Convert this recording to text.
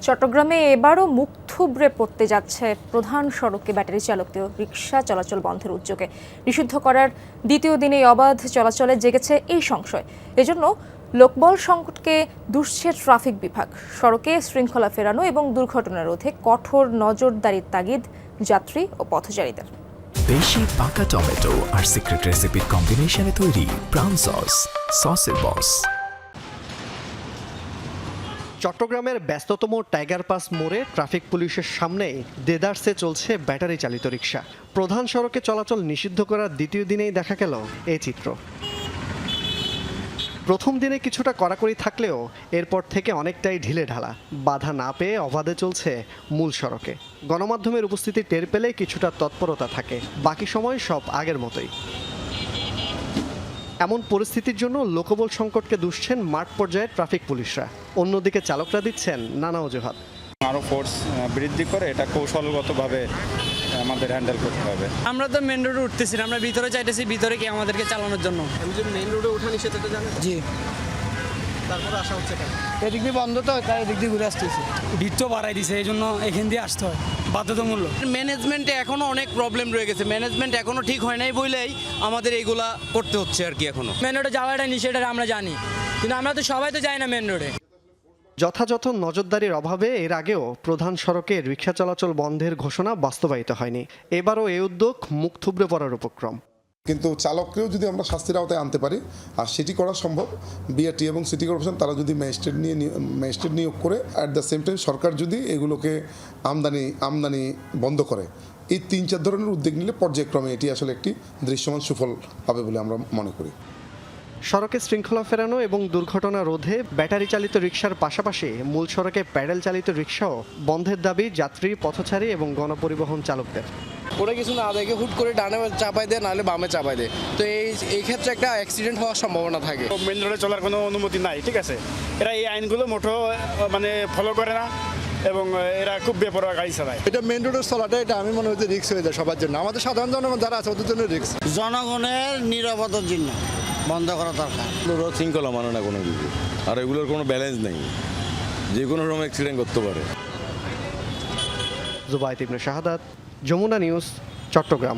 চট্টগ্রামে এবারও মুখ থুবড়ে পড়তে যাচ্ছে প্রধান সড়কে ব্যাটারি চালিত রিকশা চলাচল বন্ধের উদ্যোগে। নিষিদ্ধ করার দ্বিতীয় দিনেই অবাধ চলাচলে জেগেছে এই সংশয়। এজন্য লোকবল সংকটকে দুষছে ট্রাফিক বিভাগ। সড়কে শৃঙ্খলা ফেরানো এবং দুর্ঘটনা রোধে কঠোর নজরদারির তাগিদ যাত্রী ও পথচারীদের। দেশি পাকা টমেটো আর সিক্রেট রেসিপির কম্বিনেশনে তৈরি প্রাউন সসের বস। চট্টগ্রামের ব্যস্ততম টাইগার পাস মোড়ে ট্রাফিক পুলিশের সামনেই দেদারসে চলছে ব্যাটারি চালিত রিকশা। প্রধান সড়কে চলাচল নিষিদ্ধ করার দ্বিতীয় দিনেই দেখা গেল এই চিত্র। প্রথম দিনে কিছুটা কড়াকড়ি থাকলেও এরপর থেকে অনেকটাই ঢিলে ঢালা। বাধা না পেয়ে অবাধে চলছে মূল সড়কে। গণমাধ্যমের উপস্থিতি টের পেলে কিছুটা তৎপরতা থাকে, বাকি সময় সব আগের মতোই। এমন পরিস্থিতির জন্য লোকবল সংকটকে দুষছেন মাঠ পর্যায়ে ট্রাফিক পুলিশরা। অন্যদিকে চালকরা দিচ্ছেন নানা অজুহাত। আরও ফোর্স বৃদ্ধি করে এটা কৌশলগতভাবে আমাদের হ্যান্ডেল করতে হবে। আমরা তো মেন রোডে উঠতেছি না, আমরা ভিতরে চাইতেছি, ভিতরে কি আমাদেরকে চালানোর জন্য। মেইন রোডে ওঠা নিষেধ এটা জানেন? জি, তারপরে আসা হচ্ছে কেন? এদিক দিয়ে বন্ধ তো, তাই এদিক দিয়ে ঘুরে আসতেছি। ভিড় তো বাড়াই দিছে, এই জন্য এখান দিয়ে আসতে হয় বাধ্যতামূলক। ম্যানেজমেন্টে এখনো অনেক প্রবলেম রয়ে গেছে, ম্যানেজমেন্ট এখনো ঠিক হয় নাই বলেই আমাদের এইগুলা করতে হচ্ছে আর কি। এখনো মেন রোডে যাওয়াটা নিষেধ আমরা জানি, কিন্তু আমরা তো সবাই তো যাই না মেন রোডে। যথাযথ নজরদারির অভাবে এর আগেও প্রধান সড়কে রিকশা চলাচল বন্ধের ঘোষণা বাস্তবায়িত হয়নি। এবারও এই উদ্যোগ মুখ থুবড়ে পড়ার উপক্রম। কিন্তু চালককেও যদি আমরা শাস্তির আওতায় আনতে পারি, আর সেটি করা সম্ভব, বিআরটি এবং সিটি কর্পোরেশন তারা যদি ম্যাজিস্ট্রেট নিয়োগ করে, অ্যাট দ্য সেম টাইম সরকার যদি এগুলোকে আমদানি বন্ধ করে, এই ৩-৪ ধরনের উদ্যোগ নিলে পর্যায়ক্রমে এটি আসলে একটি দৃশ্যমান সুফল পাবে বলে আমরা মনে করি। সড়কে শৃঙ্খলা ফেরানো এবং দুর্ঘটনা রোধে ব্যাটারি চালিত রিকশার পাশাপাশি মূল সড়কে প্যাডেল চালিত রিকশাও বন্ধের দাবি যাত্রী, পথচারী এবং গণপরিবহন চালকদের। ওরা কিছু না দেখে হুট করে ডানে চাপাই দেয়, নাহলে বামে চাপাই দেয়, তো এই ক্ষেত্রে একটা অ্যাক্সিডেন্ট হওয়ার সম্ভাবনা থাকে। মেন রোডে চলার কোনো অনুমতি নাই, ঠিক আছে। এরা এই আইনগুলো মোটো ফলো করে না এবং এরা খুব বেপরোয়া গাড়ি চালায়। এটা মেন রোডের চলাটা, এটা আমি মনে হচ্ছে রিস্ক হয়ে যায় সবার জন্য, আমাদের সাধারণ জনগণ যারা আছে ওদের জন্য রিস্ক। জনগণের নিরাপত্তার জন্য বন্ধ করা দরকার। রোড শৃঙ্খলা মানে না কোনো কিছু, আর এগুলোর কোনো ব্যালেন্স নেই, যে কোনো সময় অ্যাক্সিডেন্ট করতে পারে। জুবায়েত ইবনে শাহাদাত, যমুনা নিউজ, চট্টগ্রাম।